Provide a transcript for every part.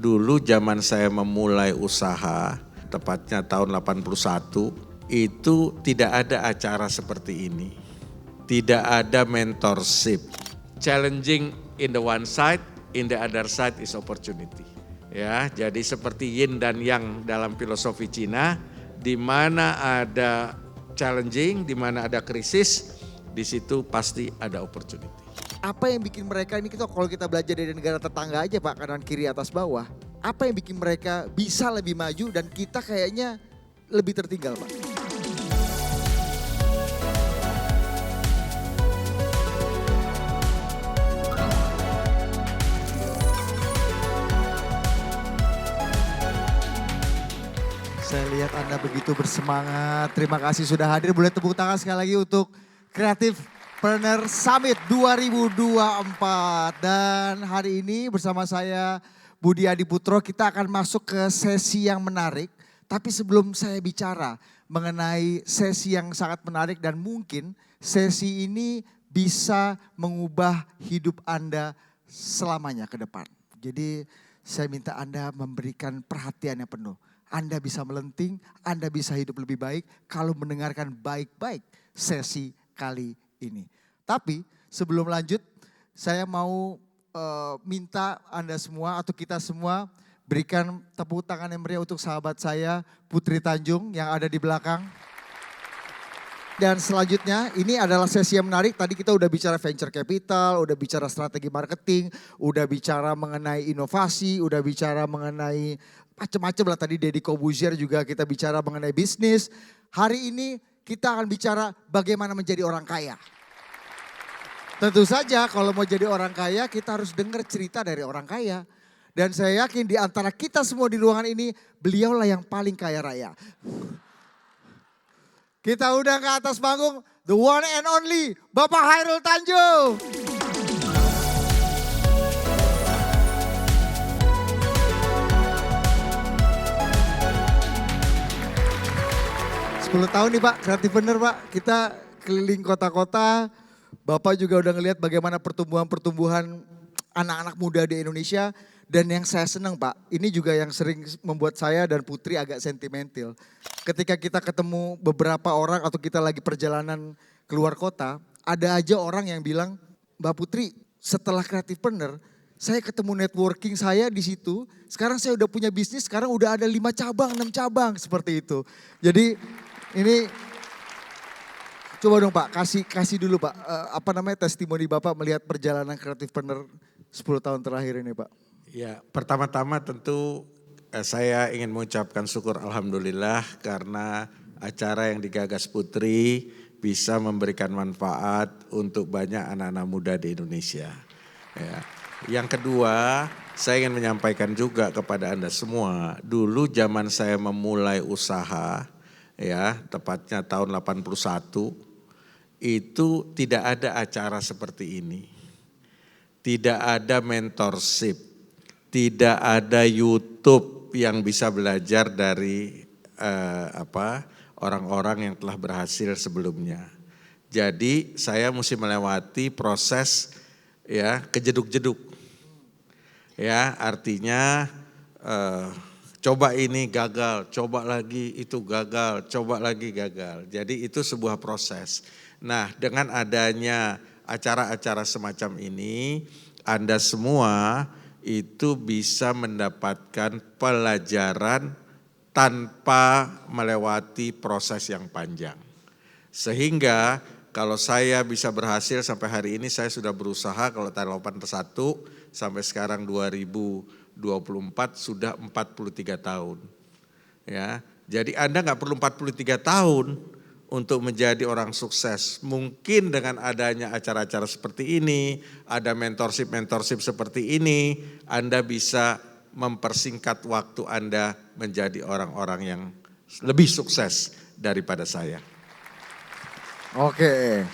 Dulu zaman saya memulai usaha, tepatnya tahun 81, itu tidak ada acara seperti ini. Tidak ada mentorship. Challenging in the one side, in the other side is opportunity. Ya, jadi seperti yin dan yang dalam filosofi Cina, di mana ada challenging, di mana ada krisis, di situ pasti ada opportunity. Apa yang bikin mereka ini, kita kalau kita belajar dari negara tetangga aja Pak, kanan kiri atas bawah. Apa yang bikin mereka bisa lebih maju dan kita kayaknya lebih tertinggal Pak? Saya lihat Anda begitu bersemangat. Terima kasih sudah hadir. Boleh tepuk tangan sekali lagi untuk Creative Partner Summit 2024. Dan hari ini bersama saya Budi Adiputro, kita akan masuk ke sesi yang menarik. Tapi sebelum saya bicara mengenai sesi yang sangat menarik dan mungkin sesi ini bisa mengubah hidup Anda selamanya ke depan. Jadi saya minta Anda memberikan perhatian yang penuh. Anda bisa melenting, Anda bisa hidup lebih baik kalau mendengarkan baik-baik sesi kali ini. Tapi sebelum lanjut, saya mau minta Anda semua atau kita semua berikan tepuk tangan yang meriah untuk sahabat saya Putri Tanjung yang ada di belakang. Dan selanjutnya ini adalah sesi yang menarik. Tadi kita udah bicara venture capital, udah bicara strategi marketing, udah bicara mengenai inovasi, udah bicara mengenai macam-macam lah. Tadi Deddy Corbuzier juga kita bicara mengenai bisnis. Hari ini kita akan bicara bagaimana menjadi orang kaya. Tentu saja kalau mau jadi orang kaya kita harus dengar cerita dari orang kaya. Dan saya yakin di antara kita semua di ruangan ini beliaulah yang paling kaya raya. Kita udah ke atas panggung, the one and only Bapak Hairul Tanjung. 10 tahun nih Pak, kreatif bener Pak. Kita keliling kota-kota, Bapak juga udah ngelihat bagaimana pertumbuhan anak-anak muda di Indonesia. Dan yang saya senang Pak, ini juga yang sering membuat saya dan Putri agak sentimental. Ketika kita ketemu beberapa orang atau kita lagi perjalanan keluar kota, ada aja orang yang bilang, Mbak Putri setelah Creative Partner, saya ketemu networking saya di situ, sekarang saya udah punya bisnis, sekarang udah ada 5 cabang, 6 cabang, seperti itu. Jadi ini coba dong Pak, kasih dulu Pak, testimoni Bapak melihat perjalanan Creative Partner 10 tahun terakhir ini Pak. Ya, pertama-tama tentu saya ingin mengucapkan syukur alhamdulillah karena acara yang digagas Putri bisa memberikan manfaat untuk banyak anak-anak muda di Indonesia. Ya. Yang kedua, saya ingin menyampaikan juga kepada Anda semua, dulu zaman saya memulai usaha, ya, tepatnya tahun 81, itu tidak ada acara seperti ini. Tidak ada mentorship. Tidak ada YouTube yang bisa belajar dari orang-orang yang telah berhasil sebelumnya. Jadi saya mesti melewati proses ya kejeduk-jeduk. Ya, artinya coba ini gagal, coba lagi itu gagal, coba lagi gagal. Jadi itu sebuah proses. Nah, dengan adanya acara-acara semacam ini, Anda semua itu bisa mendapatkan pelajaran tanpa melewati proses yang panjang. Sehingga kalau saya bisa berhasil sampai hari ini, saya sudah berusaha kalau tahun 81 sampai sekarang 2024 sudah 43 tahun. Ya, jadi Anda nggak perlu 43 tahun untuk menjadi orang sukses. Mungkin dengan adanya acara-acara seperti ini, ada mentorship seperti ini, Anda bisa mempersingkat waktu Anda menjadi orang-orang yang lebih sukses daripada saya. Oke,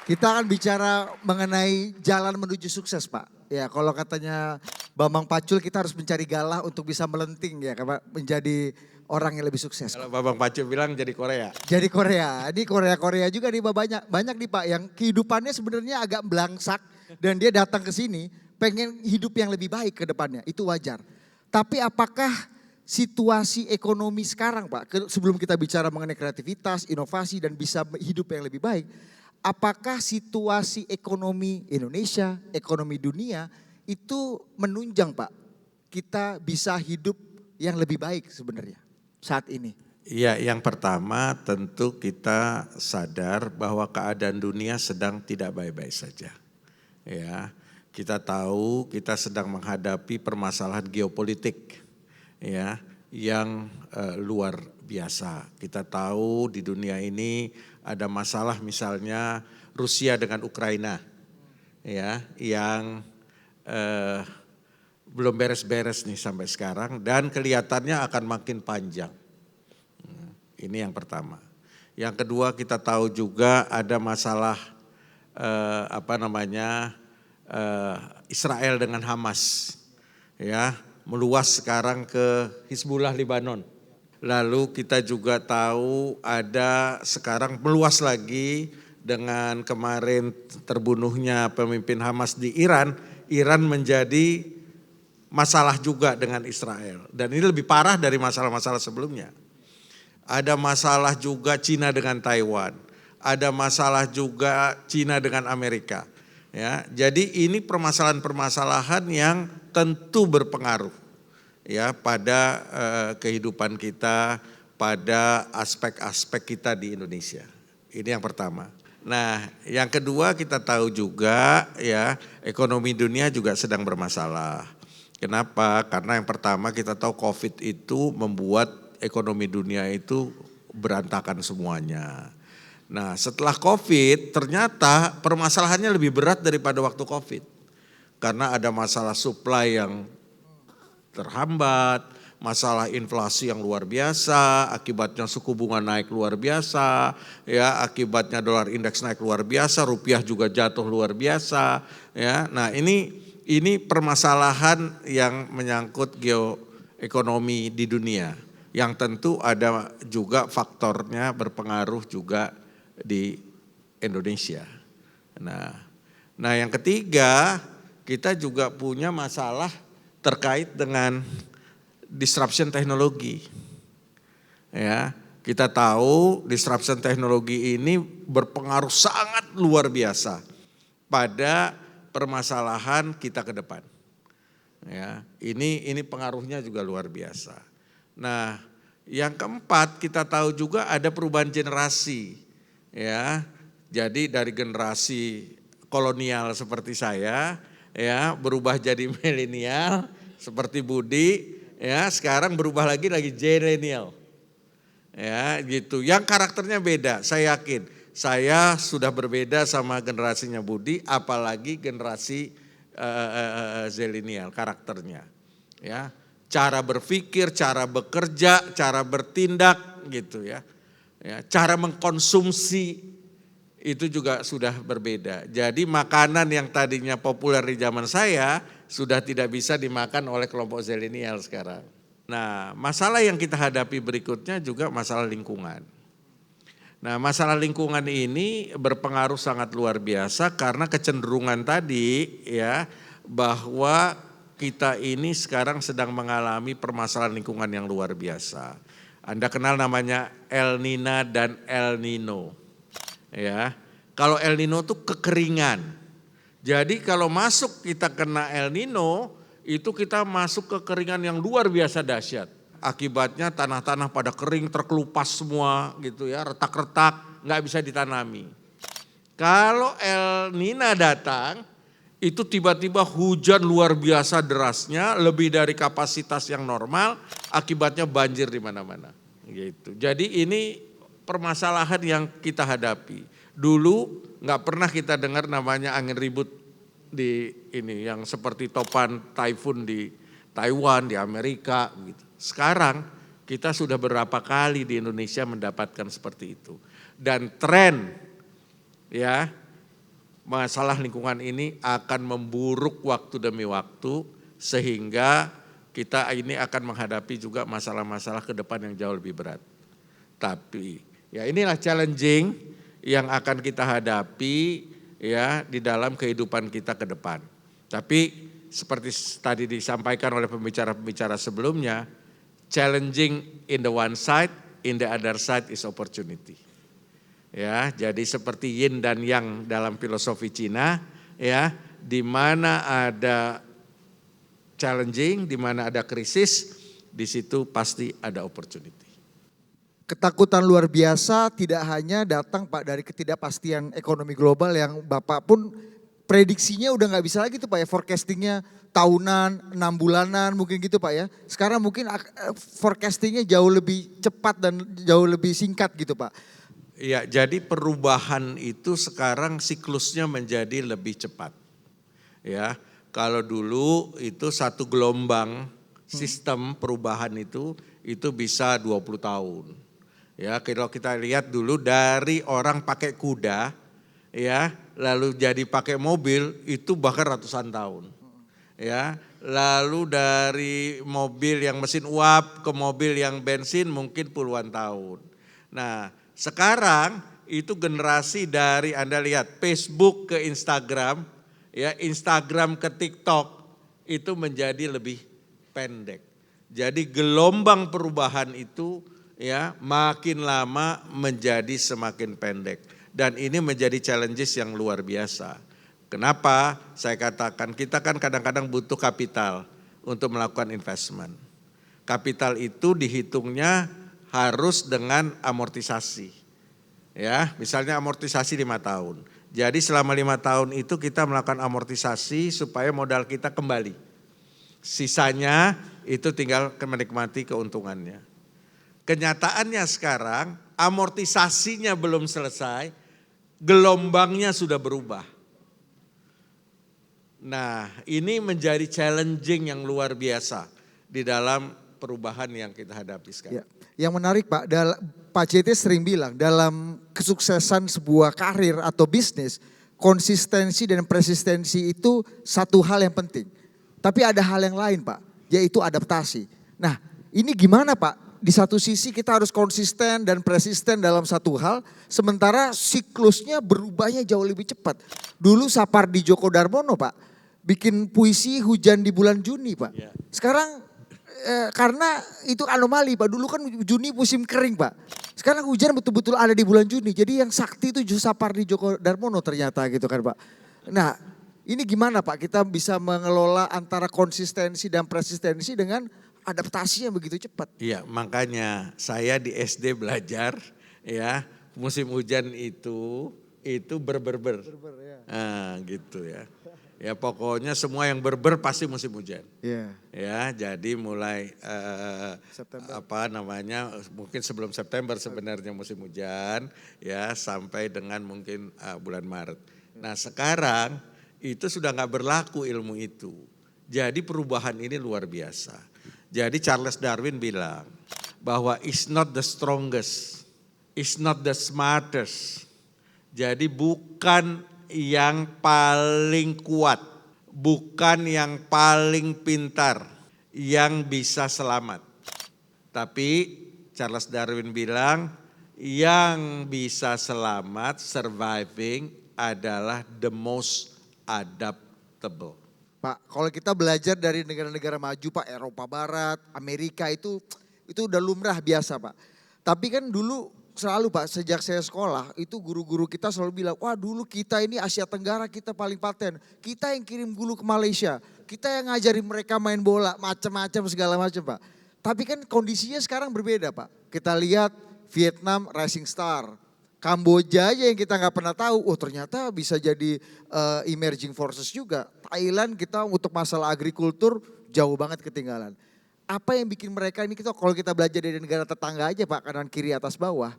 kita akan bicara mengenai jalan menuju sukses Pak. Ya kalau katanya Bambang Pacul kita harus mencari galah untuk bisa melenting ya Pak, menjadi orang yang lebih sukses. Kalau Bambang Pacul bilang jadi Korea. Jadi Korea, ini Korea juga nih banyak nih Pak yang kehidupannya sebenarnya agak belangsak dan dia datang ke sini pengen hidup yang lebih baik ke depannya, itu wajar. Tapi apakah situasi ekonomi sekarang Pak, sebelum kita bicara mengenai kreativitas, inovasi dan bisa hidup yang lebih baik, apakah situasi ekonomi Indonesia, ekonomi dunia itu menunjang Pak, kita bisa hidup yang lebih baik sebenarnya saat ini? Ya, yang pertama tentu kita sadar bahwa keadaan dunia sedang tidak baik-baik saja. Ya, kita tahu kita sedang menghadapi permasalahan geopolitik ya yang luar biasa. Kita tahu di dunia ini ada masalah misalnya Rusia dengan Ukraina ya yang belum beres-beres nih sampai sekarang dan kelihatannya akan makin panjang. Ini yang pertama. Yang kedua kita tahu juga ada masalah Israel dengan Hamas ya meluas sekarang ke Hizbullah Lebanon. Lalu kita juga tahu ada sekarang meluas lagi dengan kemarin terbunuhnya pemimpin Hamas di Iran. Iran menjadi masalah juga dengan Israel. Dan ini lebih parah dari masalah-masalah sebelumnya. Ada masalah juga Cina dengan Taiwan. Ada masalah juga Cina dengan Amerika. Ya, jadi ini permasalahan-permasalahan yang tentu berpengaruh ya pada kehidupan kita, pada aspek-aspek kita di Indonesia. Ini yang pertama. Nah, yang kedua kita tahu juga ya ekonomi dunia juga sedang bermasalah. Kenapa? Karena yang pertama kita tahu COVID itu membuat ekonomi dunia itu berantakan semuanya. Nah, setelah COVID ternyata permasalahannya lebih berat daripada waktu COVID. Karena ada masalah supply yang terhambat, masalah inflasi yang luar biasa, akibatnya suku bunga naik luar biasa, ya, akibatnya dolar indeks naik luar biasa, rupiah juga jatuh luar biasa, ya. Nah, ini permasalahan yang menyangkut geoekonomi di dunia. Yang tentu ada juga faktornya berpengaruh juga di Indonesia. Nah yang ketiga kita juga punya masalah terkait dengan disruption teknologi. Ya, kita tahu disruption teknologi ini berpengaruh sangat luar biasa pada permasalahan kita ke depan. Ya, ini pengaruhnya juga luar biasa. Nah, yang keempat kita tahu juga ada perubahan generasi. Ya, jadi dari generasi kolonial seperti saya, ya berubah jadi milenial seperti Budi, ya sekarang berubah lagi zilenial, ya gitu. Yang karakternya beda, saya yakin. Saya sudah berbeda sama generasinya Budi, apalagi generasi zilenial karakternya, ya cara berpikir, cara bekerja, cara bertindak gitu ya. Ya, cara mengkonsumsi itu juga sudah berbeda. Jadi makanan yang tadinya populer di zaman saya sudah tidak bisa dimakan oleh kelompok zilenial sekarang. Nah, masalah yang kita hadapi berikutnya juga masalah lingkungan. Nah, masalah lingkungan ini berpengaruh sangat luar biasa karena kecenderungan tadi ya bahwa kita ini sekarang sedang mengalami permasalahan lingkungan yang luar biasa. Anda kenal namanya El Nina dan El Nino. Ya. Kalau El Nino itu kekeringan. Jadi kalau masuk kita kena El Nino, itu kita masuk kekeringan yang luar biasa dahsyat. Akibatnya tanah-tanah pada kering, terkelupas semua gitu ya, retak-retak, nggak bisa ditanami. Kalau El Nina datang, itu tiba-tiba hujan luar biasa derasnya, lebih dari kapasitas yang normal, akibatnya banjir di mana-mana. Gitu. Jadi ini permasalahan yang kita hadapi. Dulu nggak pernah kita dengar namanya angin ribut di ini, yang seperti topan typhoon di Taiwan, di Amerika. Gitu. Sekarang kita sudah berapa kali di Indonesia mendapatkan seperti itu. Dan tren ya, masalah lingkungan ini akan memburuk waktu demi waktu sehingga kita ini akan menghadapi juga masalah-masalah ke depan yang jauh lebih berat. Tapi ya inilah challenging yang akan kita hadapi ya di dalam kehidupan kita ke depan. Tapi seperti tadi disampaikan oleh pembicara-pembicara sebelumnya, challenging in the one side, in the other side is opportunity. Ya, jadi seperti yin dan yang dalam filosofi Cina, ya, di mana ada challenging, di mana ada krisis, di situ pasti ada opportunity. Ketakutan luar biasa tidak hanya datang Pak dari ketidakpastian ekonomi global yang Bapak pun prediksinya udah nggak bisa lagi tuh Pak ya, forecastingnya tahunan, 6 bulanan mungkin gitu Pak ya. Sekarang mungkin forecastingnya jauh lebih cepat dan jauh lebih singkat gitu Pak. Ya, jadi perubahan itu sekarang siklusnya menjadi lebih cepat. Ya, kalau dulu itu satu gelombang sistem perubahan itu bisa 20 tahun. Ya, kalau kita lihat dulu dari orang pakai kuda, ya, lalu jadi pakai mobil itu bahkan ratusan tahun. Ya, lalu dari mobil yang mesin uap ke mobil yang bensin mungkin puluhan tahun. Nah, sekarang itu generasi dari Anda lihat Facebook ke Instagram, ya, Instagram ke TikTok itu menjadi lebih pendek. Jadi gelombang perubahan itu ya makin lama menjadi semakin pendek dan ini menjadi challenges yang luar biasa. Kenapa saya katakan kita kan kadang-kadang butuh kapital untuk melakukan investment. Kapital itu dihitungnya harus dengan amortisasi. Ya, misalnya amortisasi 5 tahun. Jadi selama 5 tahun itu kita melakukan amortisasi supaya modal kita kembali. Sisanya itu tinggal menikmati keuntungannya. Kenyataannya sekarang amortisasinya belum selesai, gelombangnya sudah berubah. Nah, ini menjadi challenging yang luar biasa di dalam perubahan yang kita hadapi sekarang. Ya. Yang menarik Pak, Pak JT sering bilang dalam kesuksesan sebuah karir atau bisnis, konsistensi dan persistensi itu satu hal yang penting. Tapi ada hal yang lain Pak, yaitu adaptasi. Nah, ini gimana Pak? Di satu sisi kita harus konsisten dan persisten dalam satu hal, sementara siklusnya berubahnya jauh lebih cepat. Dulu Sapardi Djoko Darmono Pak, bikin puisi hujan di bulan Juni Pak. Ya. Sekarang karena itu anomali Pak, dulu kan Juni musim kering Pak. Sekarang hujan betul-betul ada di bulan Juni, jadi yang sakti itu justru Sapardi Djoko Darmono ternyata gitu kan Pak. Nah ini gimana Pak kita bisa mengelola antara konsistensi dan persistensi dengan adaptasi yang begitu cepat. Iya, makanya saya di SD belajar ya musim hujan itu berber. Ya. Nah, gitu ya. Ya pokoknya semua yang berber pasti musim hujan. Yeah. Ya, jadi mulai mungkin sebelum September sebenarnya musim hujan ya sampai dengan mungkin bulan Maret. Nah, sekarang itu sudah nggak berlaku ilmu itu. Jadi perubahan ini luar biasa. Jadi Charles Darwin bilang bahwa is not the strongest, is not the smartest. Jadi bukan yang paling kuat, bukan yang paling pintar yang bisa selamat. Tapi Charles Darwin bilang yang bisa selamat, surviving adalah the most adaptable. Pak, kalau kita belajar dari negara-negara maju Pak, Eropa Barat, Amerika itu udah lumrah biasa Pak. Tapi kan dulu selalu Pak, sejak saya sekolah itu guru-guru kita selalu bilang, wah dulu kita ini Asia Tenggara kita paling paten. Kita yang kirim guru ke Malaysia, kita yang ngajarin mereka main bola, macam-macam segala macam Pak. Tapi kan kondisinya sekarang berbeda Pak. Kita lihat Vietnam Rising Star, Kamboja aja yang kita nggak pernah tahu, oh ternyata bisa jadi emerging forces juga. Thailand kita untuk masalah agrikultur jauh banget ketinggalan. Apa yang bikin mereka ini kalau kita belajar dari negara tetangga aja Pak, kanan kiri atas bawah.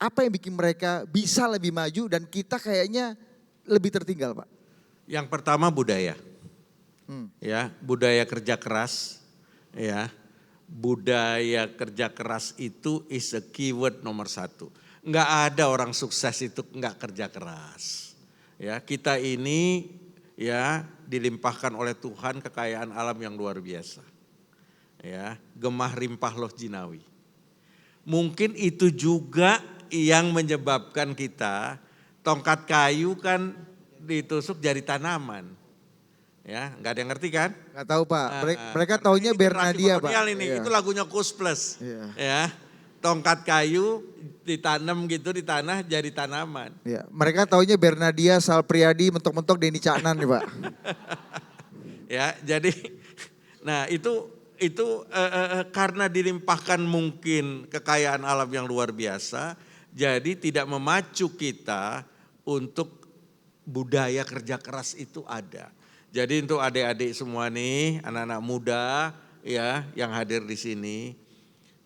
Apa yang bikin mereka bisa lebih maju dan kita kayaknya lebih tertinggal Pak? Yang pertama budaya. Ya, budaya kerja keras, ya. Budaya kerja keras itu is a keyword nomor 1. Enggak ada orang sukses itu enggak kerja keras. Ya, kita ini ya dilimpahkan oleh Tuhan kekayaan alam yang luar biasa. Ya, gemah rimpah loh jinawi. Mungkin itu juga yang menyebabkan kita tongkat kayu kan ditusuk jari tanaman. Ya, nggak ada yang ngerti kan? Nggak tahu Pak, mereka Karena taunya ini generasi Bernadia Pak. kolonial ini, Iya. itu lagunya Kus Plus. Iya. Ya, tongkat kayu ditanam gitu di tanah jadi tanaman. Iya. Mereka taunya Bernadia, Sal Priadi, mentok-mentok Denny Caknan nih Pak. Ya, jadi nah itu karena dilimpahkan mungkin kekayaan alam yang luar biasa, jadi tidak memacu kita untuk budaya kerja keras itu ada. Jadi untuk adik-adik semua nih, anak-anak muda ya yang hadir di sini,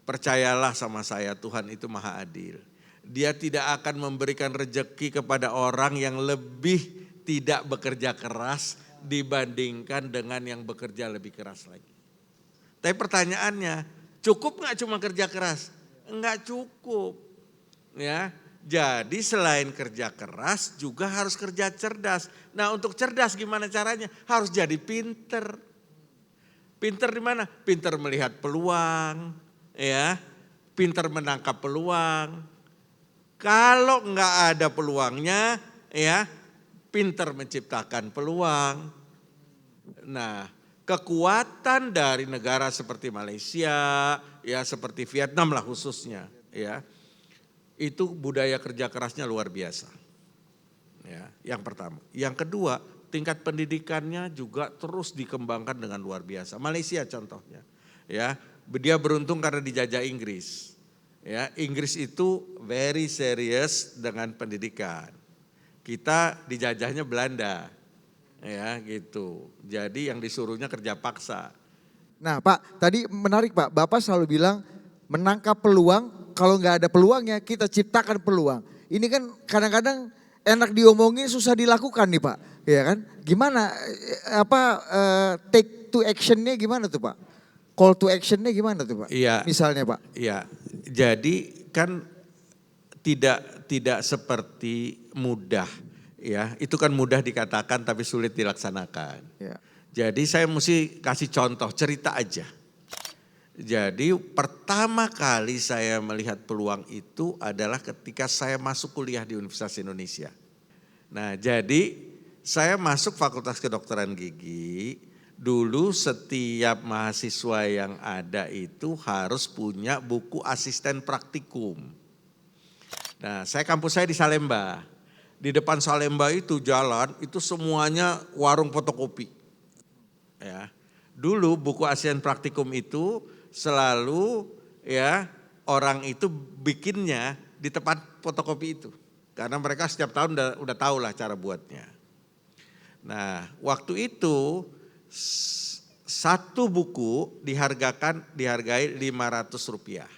percayalah sama saya, Tuhan itu maha adil. Dia tidak akan memberikan rejeki kepada orang yang lebih tidak bekerja keras dibandingkan dengan yang bekerja lebih keras lagi. Tapi pertanyaannya, cukup nggak cuma kerja keras? Enggak cukup. Ya, jadi selain kerja keras juga harus kerja cerdas. Nah, untuk cerdas gimana caranya? Harus jadi pinter. Pinter di mana? Pinter melihat peluang, ya. Pinter menangkap peluang. Kalau nggak ada peluangnya, ya, pinter menciptakan peluang. Nah, kekuatan dari negara seperti Malaysia, ya seperti Vietnam lah khususnya, ya. Itu budaya kerja kerasnya luar biasa. Ya, yang pertama. Yang kedua, tingkat pendidikannya juga terus dikembangkan dengan luar biasa. Malaysia contohnya, ya, dia beruntung karena dijajah Inggris. Ya, Inggris itu very serious dengan pendidikan. Kita dijajahnya Belanda, ya gitu. Jadi yang disuruhnya kerja paksa. Nah Pak, tadi menarik Pak, Bapak selalu bilang menangkap peluang, kalau nggak ada peluangnya kita ciptakan peluang. Ini kan kadang-kadang enak diomongin susah dilakukan nih Pak, ya kan? Gimana take to actionnya gimana tuh Pak? Call to actionnya gimana tuh Pak? Iya. Misalnya Pak. Iya. Jadi kan tidak seperti mudah, ya. Itu kan mudah dikatakan tapi sulit dilaksanakan. Ya. Jadi saya mesti kasih contoh cerita aja. Jadi pertama kali saya melihat peluang itu adalah ketika saya masuk kuliah di Universitas Indonesia. Nah, jadi saya masuk Fakultas Kedokteran Gigi. Dulu setiap mahasiswa yang ada itu harus punya buku asisten praktikum. Nah, kampus saya di Salemba. Di depan Salemba itu jalan, itu semuanya warung fotokopi. Ya. Dulu buku asisten praktikum itu selalu ya orang itu bikinnya di tempat fotokopi itu. Karena mereka setiap tahun udah tahu lah cara buatnya. Nah, waktu itu satu buku dihargai Rp500.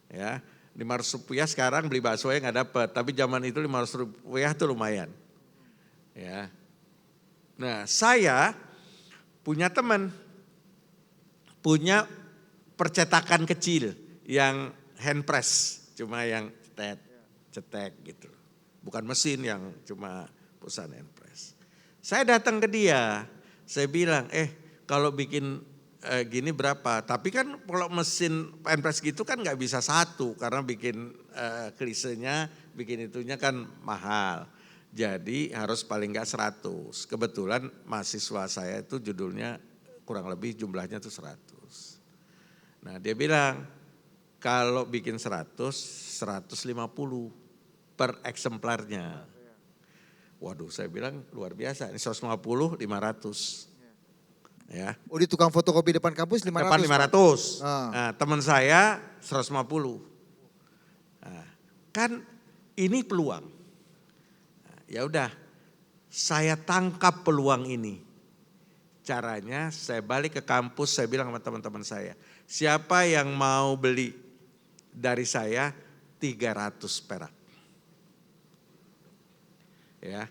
Ya, Rp500 sekarang beli bakso ya nggak dapat, tapi zaman itu Rp500 itu lumayan. Ya. Nah, saya punya teman, punya percetakan kecil yang hand press, cuma yang cetek gitu. Bukan mesin yang cuma perusahaan hand press. Saya datang ke dia, saya bilang, kalau bikin gini berapa? Tapi kan kalau mesin hand press gitu kan nggak bisa satu, karena bikin klisenya, bikin itunya kan mahal. Jadi harus paling nggak 100. Kebetulan mahasiswa saya itu judulnya kurang lebih jumlahnya itu 100. Nah dia bilang, kalau bikin 100, 150 per eksemplarnya. Waduh, saya bilang luar biasa, ini 150, 500. Ya. Oh, di tukang fotokopi depan kampus 500? Depan 500. Nah, teman saya 150. Nah, kan ini peluang. Nah, ya udah, saya tangkap peluang ini. Caranya saya balik ke kampus, saya bilang sama teman-teman saya, siapa yang mau beli dari saya 300 perak. Ya.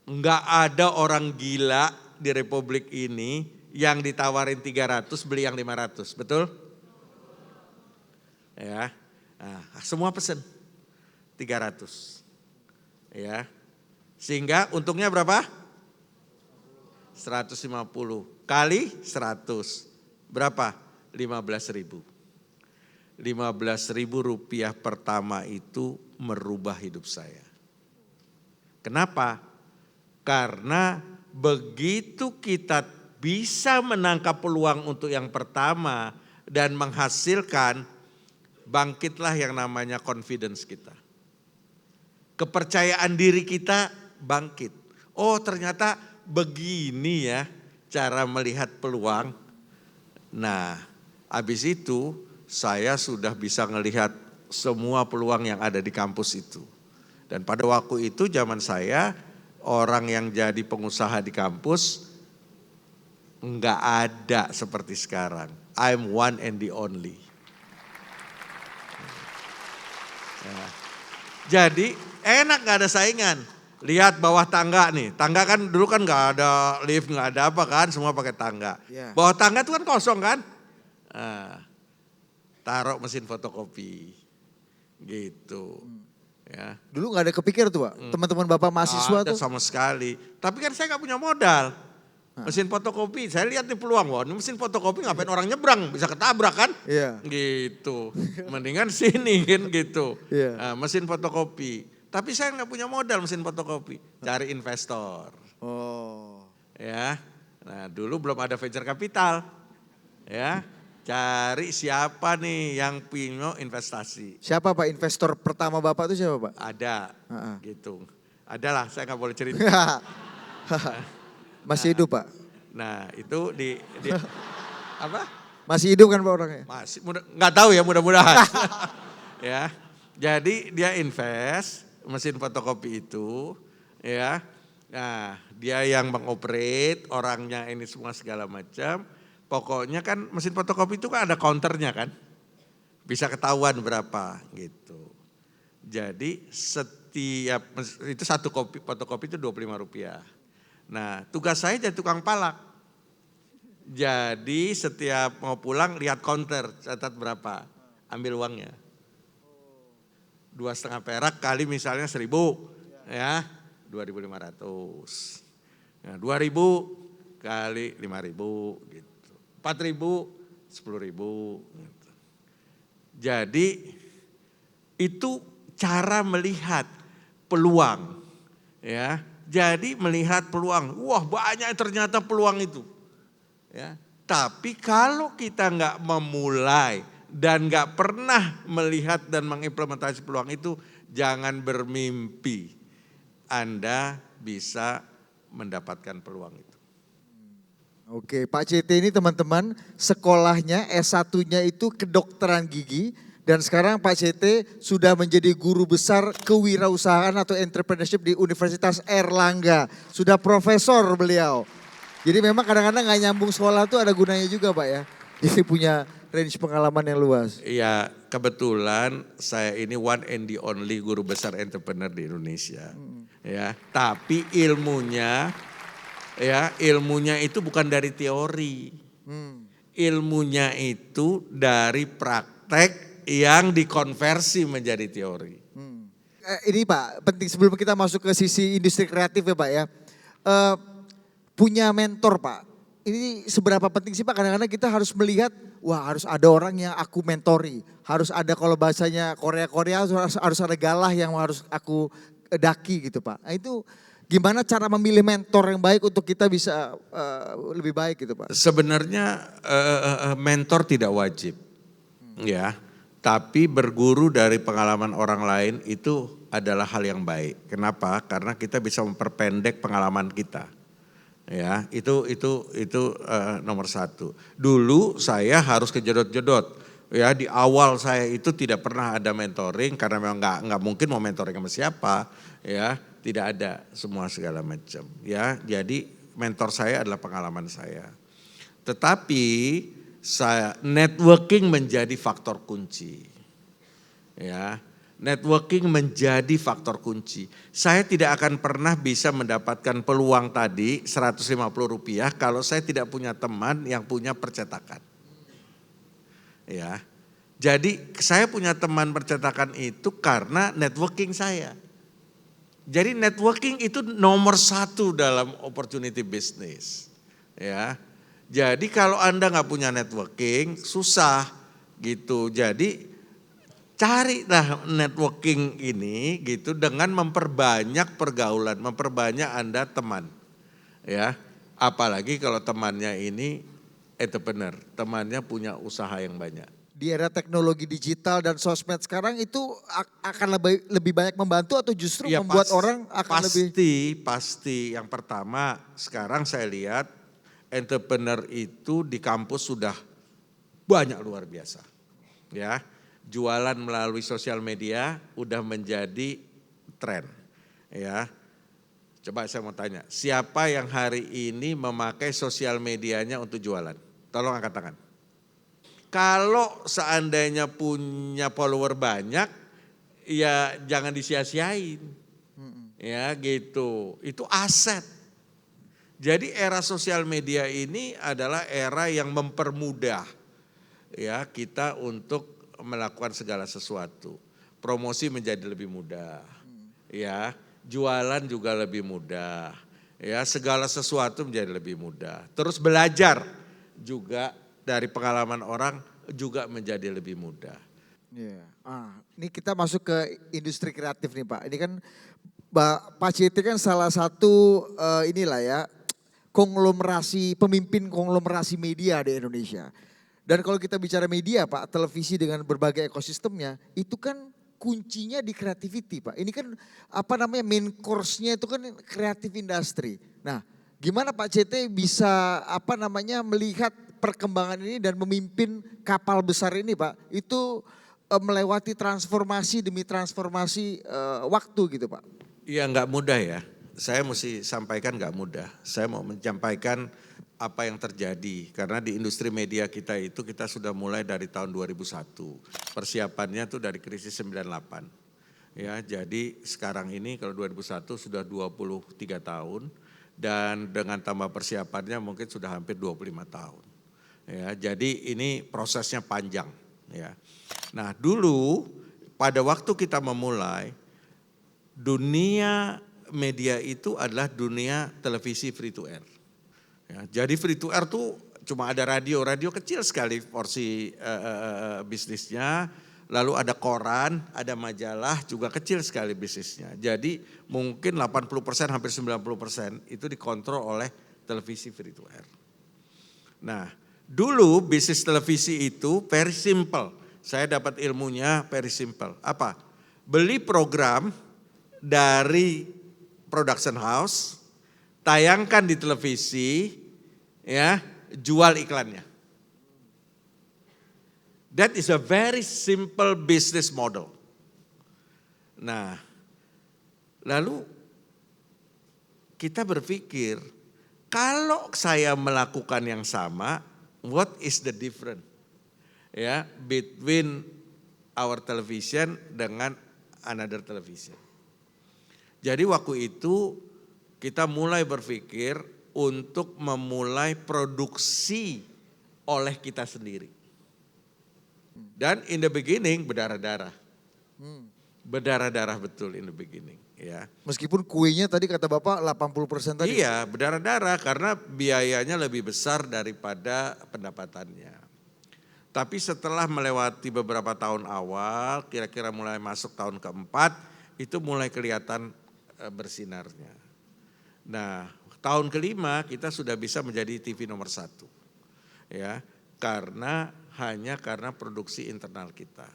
Enggak ada orang gila di Republik ini yang ditawarin 300 beli yang 500, betul? Ya. Nah, semua pesen 300. Ya. Sehingga untungnya berapa? 150 kali 100. Berapa? 15.000. 15.000 rupiah pertama itu merubah hidup saya. Kenapa? Karena begitu kita bisa menangkap peluang untuk yang pertama dan menghasilkan, bangkitlah yang namanya confidence kita. Kepercayaan diri kita bangkit. Oh ternyata begini ya cara melihat peluang. Nah habis itu saya sudah bisa melihat semua peluang yang ada di kampus itu. Dan pada waktu itu zaman saya, orang yang jadi pengusaha di kampus enggak ada seperti sekarang. I'm one and the only. Ya. Jadi enak gak ada saingan. Lihat bawah tangga nih, tangga kan dulu kan gak ada lift, gak ada apa kan, semua pakai tangga. Yeah. Bawah tangga itu kan kosong kan. Nah, taruh mesin fotokopi gitu. Ya. Dulu nggak ada kepikir tuh Pak, teman-teman Bapak mahasiswa Ada tuh. sama sekali. Tapi kan saya gak punya modal. Mesin fotokopi, saya lihat nih peluang. Wah ini mesin fotokopi ngapain orang nyebrang, bisa ketabrak kan. Iya. Gitu. Mendingan sini kan gitu. Iya. Nah, mesin fotokopi. Tapi saya gak punya modal mesin fotokopi. Cari investor. Oh. Ya. Nah dulu belum ada venture capital. Ya. Cari siapa nih yang punya investasi. Siapa Pak investor pertama Bapak itu siapa Pak? Ada gitu. Adalah saya nggak boleh cerita. Masih hidup Pak? Nah itu di apa? Masih hidup kan Pak orangnya? Masih nggak tahu ya mudah-mudahan. Ya. Jadi dia invest mesin fotokopi itu ya. Nah dia yang mengoperate orangnya ini semua segala macam. Pokoknya kan mesin fotokopi itu kan ada counternya kan. Bisa ketahuan berapa gitu. Jadi setiap, itu satu kopi fotokopi itu Rp25. Nah tugas saya jadi tukang palak. Jadi setiap mau pulang lihat counter, catat berapa. Ambil uangnya. 2,5 perak kali misalnya 1.000 ya. 2.500. Nah 2.000 kali 5.000 gitu. 4.000, 10.000. Jadi itu cara melihat peluang. Ya, jadi melihat peluang. Wah banyak ternyata peluang itu. Ya, tapi kalau kita nggak memulai dan nggak pernah melihat dan mengimplementasi peluang itu, jangan bermimpi Anda bisa mendapatkan peluang itu. Oke, Pak CT ini teman-teman sekolahnya S1-nya itu kedokteran gigi dan sekarang Pak CT sudah menjadi guru besar kewirausahaan atau entrepreneurship di Universitas Airlangga. Sudah profesor beliau. Jadi memang kadang-kadang nggak nyambung sekolah tuh ada gunanya juga Pak ya. Jadi punya range pengalaman yang luas. Iya, kebetulan saya ini one and the only guru besar entrepreneur di Indonesia. Ya, tapi ilmunya itu bukan dari teori. Ilmunya itu dari praktek yang dikonversi menjadi teori. Ini Pak, penting sebelum kita masuk ke sisi industri kreatif ya Pak ya. Punya mentor Pak. Ini seberapa penting sih Pak? Kadang-kadang kita harus melihat, wah harus ada orang yang aku mentori. Harus ada kalau bahasanya Korea-Korea harus ada galah yang harus aku daki gitu Pak. Nah itu gimana cara memilih mentor yang baik untuk kita bisa lebih baik gitu Pak? Sebenarnya mentor tidak wajib. Ya, tapi berguru dari pengalaman orang lain itu adalah hal yang baik. Kenapa? Karena kita bisa memperpendek pengalaman kita. Ya, itu nomor satu. Dulu saya harus kejedot-jedot. Ya, di awal saya itu tidak pernah ada mentoring karena memang nggak mungkin mau mentoring sama siapa. Ya, tidak ada semua segala macam. Ya, jadi mentor saya adalah pengalaman saya. Tetapi networking menjadi faktor kunci. Ya, networking menjadi faktor kunci. Saya tidak akan pernah bisa mendapatkan peluang tadi Rp150 kalau saya tidak punya teman yang punya percetakan. Ya, jadi saya punya teman percetakan itu karena networking saya. Jadi networking itu nomor satu dalam opportunity business. Ya, jadi kalau Anda nggak punya networking susah gitu. Jadi carilah networking ini gitu dengan memperbanyak pergaulan, memperbanyak Anda teman. Ya, apalagi kalau temannya ini entrepreneur, temannya punya usaha yang banyak. Di era teknologi digital dan sosmed sekarang itu akan lebih banyak membantu atau justru Ya membuat orang akan lebih... pasti. Yang pertama sekarang saya lihat entrepreneur itu di kampus sudah banyak luar biasa. Ya, jualan melalui sosial media udah menjadi tren. Ya, coba saya mau tanya, siapa yang hari ini memakai sosial medianya untuk jualan? Tolong angkat tangan. Kalau seandainya punya follower banyak, ya jangan disia-siain. Ya gitu, itu aset. Jadi era sosial media ini adalah era yang mempermudah ya kita untuk melakukan segala sesuatu. Promosi menjadi lebih mudah. Ya, jualan juga lebih mudah. Ya, segala sesuatu menjadi lebih mudah. Terus belajar juga dari pengalaman orang juga menjadi lebih mudah. Iya. Ini kita masuk ke industri kreatif nih Pak. Ini kan Pak Citi kan salah satu inilah ya pemimpin konglomerasi media di Indonesia. Dan kalau kita bicara media Pak, televisi dengan berbagai ekosistemnya, itu kan kuncinya di creativity Pak. Ini kan main course-nya itu kan kreatif industry. Nah, gimana Pak CT bisa melihat perkembangan ini dan memimpin kapal besar ini Pak? Itu melewati transformasi demi transformasi waktu gitu Pak. Iya nggak mudah ya, saya mesti sampaikan nggak mudah. Saya mau menyampaikan apa yang terjadi karena di industri media kita itu kita sudah mulai dari tahun 2001. Persiapannya tuh dari krisis 98. Ya, jadi sekarang ini kalau 2001 sudah 23 tahun dan dengan tambah persiapannya mungkin sudah hampir 25 tahun. Ya, jadi ini prosesnya panjang ya. Nah, dulu pada waktu kita memulai dunia media itu adalah dunia televisi free to air. Ya, jadi free to air tuh cuma ada radio kecil sekali porsi bisnisnya. Lalu ada koran, ada majalah juga kecil sekali bisnisnya. Jadi mungkin 80% hampir 90% itu dikontrol oleh televisi free to air. Nah dulu bisnis televisi itu very simple. Saya dapat ilmunya very simple. Apa? Beli program dari production house, tayangkan di televisi, ya, jual iklannya. That is a very simple business model. Nah, lalu kita berpikir, kalau saya melakukan yang sama, what is the difference? Ya, between our television dengan another television. Jadi waktu itu kita mulai berpikir untuk memulai produksi oleh kita sendiri. Dan in the beginning berdarah-darah. Berdarah-darah betul in the beginning. Ya. Meskipun kuenya tadi kata Bapak 80% tadi. Iya berdarah-darah karena biayanya lebih besar daripada pendapatannya. Tapi setelah melewati beberapa tahun awal, kira-kira mulai masuk tahun keempat, itu mulai kelihatan bersinarnya. Nah tahun kelima kita sudah bisa menjadi TV nomor 1. Ya, hanya karena produksi internal kita.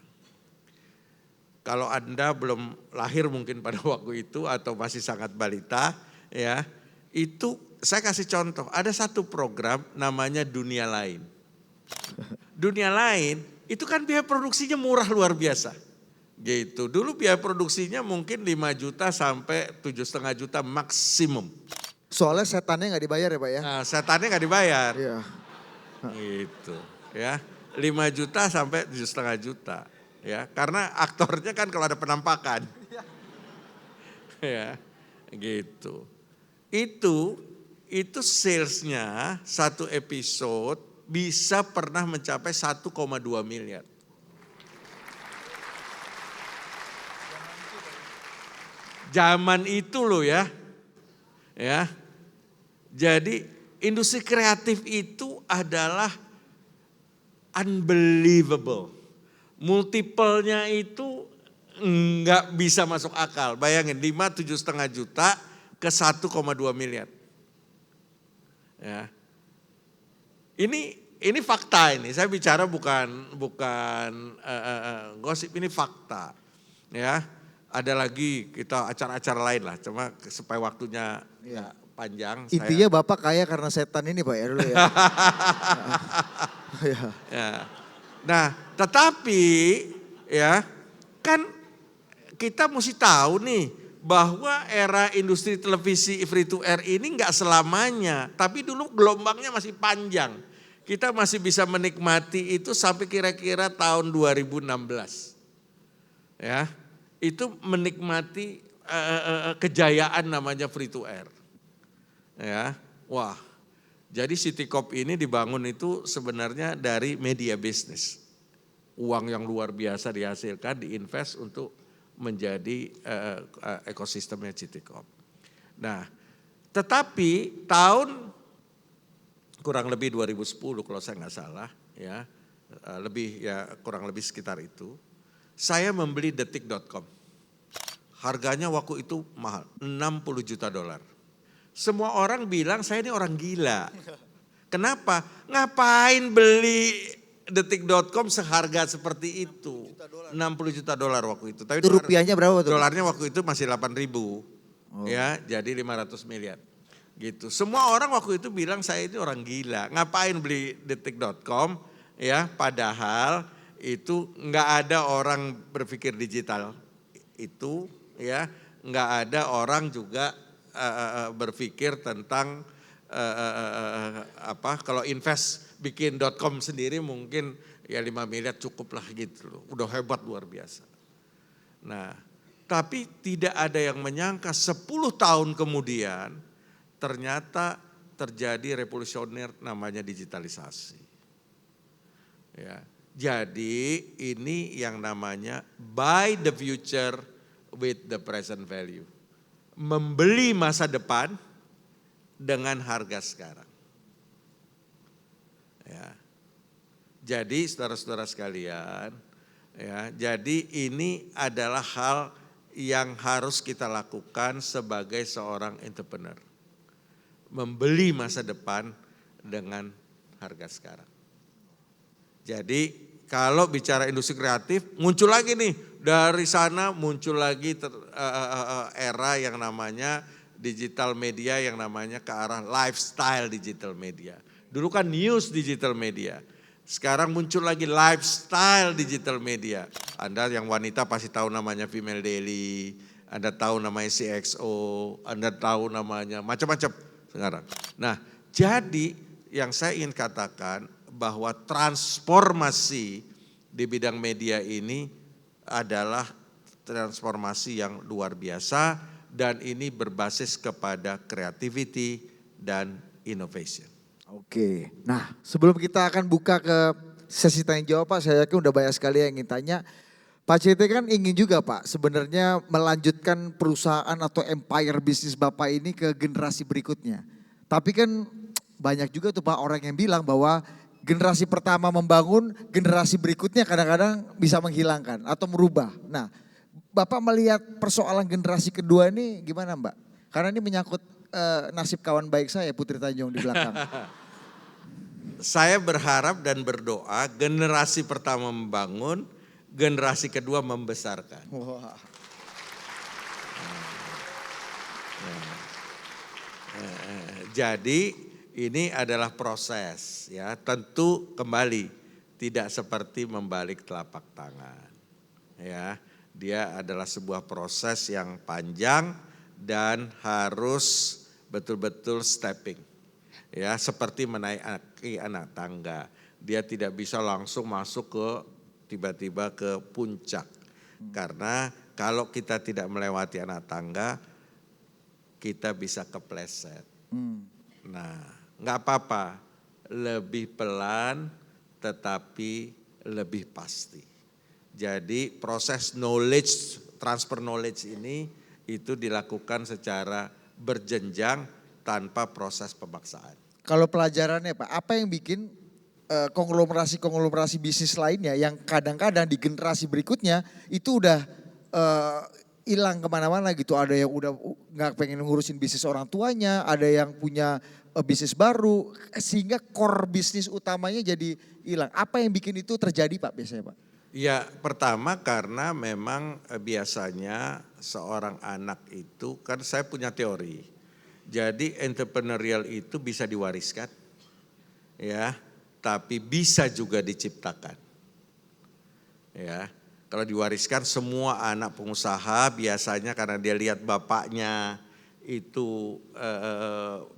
Kalau Anda belum lahir mungkin pada waktu itu atau masih sangat balita, ya, itu saya kasih contoh, ada satu program namanya Dunia Lain. Dunia Lain itu kan biaya produksinya murah luar biasa. Gitu. Dulu biaya produksinya mungkin 5 juta sampai 7,5 juta maksimum. Soalnya setannya nggak dibayar ya Pak ya? Nah, setannya nggak dibayar. Iya. Gitu, ya. 5 juta sampai 7,5 juta. Ya, karena aktornya kan kalau ada penampakan. Ya, gitu. Itu salesnya satu episode bisa pernah mencapai 1,2 miliar. Zaman itu loh ya. Ya. Jadi industri kreatif itu adalah unbelievable. Multiple-nya itu enggak bisa masuk akal. Bayangin 5-7,5 juta ke 1,2 miliar. Ya. Ini fakta ini. Saya bicara bukan gosip, ini fakta. Ya. Ada lagi kita acara-acara lain lah, cuma supaya waktunya nggak panjang. Intinya Bapak kaya karena setan ini Pak ya dulu ya. Ya. Nah, tetapi ya kan kita mesti tahu nih bahwa era industri televisi free to air ini nggak selamanya, tapi dulu gelombangnya masih panjang. Kita masih bisa menikmati itu sampai kira-kira tahun 2016. Ya, itu menikmati kejayaan namanya free to air. Ya, wah. Jadi Citycorp ini dibangun itu sebenarnya dari media bisnis. Uang yang luar biasa dihasilkan, diinvest untuk menjadi ekosistemnya Citycorp. Nah, tetapi tahun kurang lebih 2010 kalau saya nggak salah, ya kurang lebih sekitar itu, saya membeli detik.com. Harganya waktu itu mahal, $60 juta. Semua orang bilang saya ini orang gila. Kenapa? Ngapain beli detik.com seharga seperti itu? $60 juta waktu itu. Tapi Itu rupiahnya berapa tuh? Dolarnya waktu itu masih 8.000. Ya, jadi 500 miliar. Gitu. Semua orang waktu itu bilang saya ini orang gila. Ngapain beli detik.com? Ya, padahal itu nggak ada orang berpikir digital itu, ya, nggak ada orang juga berpikir tentang kalau invest bikin .com sendiri mungkin ya 5 miliar cukup lah gitu loh, udah hebat luar biasa. Nah, tapi tidak ada yang menyangka 10 tahun kemudian ternyata terjadi revolusioner namanya digitalisasi. Ya. Jadi ini yang namanya buy the future with the present value. Membeli masa depan dengan harga sekarang. Ya. Jadi saudara-saudara sekalian, ya, jadi ini adalah hal yang harus kita lakukan sebagai seorang entrepreneur. Membeli masa depan dengan harga sekarang. Jadi kalau bicara industri kreatif, muncul lagi nih, dari sana muncul lagi era yang namanya digital media, yang namanya ke arah lifestyle digital media. Dulu kan news digital media, sekarang muncul lagi lifestyle digital media. Anda yang wanita pasti tahu namanya Female Daily, Anda tahu namanya CXO, Anda tahu namanya macam-macam sekarang. Nah, jadi yang saya ingin katakan, bahwa transformasi di bidang media ini adalah transformasi yang luar biasa dan ini berbasis kepada creativity dan innovation. Oke, nah sebelum kita akan buka ke sesi tanya jawab Pak, saya yakin udah banyak sekali yang ingin tanya. Pak CT kan ingin juga Pak sebenarnya melanjutkan perusahaan atau empire bisnis Bapak ini ke generasi berikutnya. Tapi kan banyak juga tuh Pak orang yang bilang bahwa generasi pertama membangun, generasi berikutnya kadang-kadang bisa menghilangkan atau merubah. Nah, Bapak melihat persoalan generasi kedua ini gimana Mbak? Karena ini menyangkut nasib kawan baik saya Putri Tanjung di belakang. Saya berharap dan berdoa generasi pertama membangun, generasi kedua membesarkan. Wah. Jadi ini adalah proses, ya. Tentu kembali tidak seperti membalik telapak tangan. Ya, dia adalah sebuah proses yang panjang dan harus betul-betul stepping. Ya, seperti menaiki anak tangga. Dia tidak bisa langsung masuk ke tiba-tiba ke puncak. Karena kalau kita tidak melewati anak tangga, kita bisa kepleset. Nah, nggak apa-apa, lebih pelan tetapi lebih pasti. Jadi proses knowledge, transfer knowledge ini itu dilakukan secara berjenjang tanpa proses pemaksaan. Kalau pelajarannya Pak, apa yang bikin konglomerasi bisnis lainnya yang kadang-kadang di generasi berikutnya itu udah hilang kemana-mana gitu. Ada yang udah nggak pengen ngurusin bisnis orang tuanya, ada yang punya bisnis baru sehingga core bisnis utamanya jadi hilang. Apa yang bikin itu terjadi Pak biasanya Pak? Ya pertama karena memang biasanya seorang anak itu kan saya punya teori. Jadi entrepreneurial itu bisa diwariskan ya, tapi bisa juga diciptakan. Ya, kalau diwariskan semua anak pengusaha biasanya karena dia lihat bapaknya itu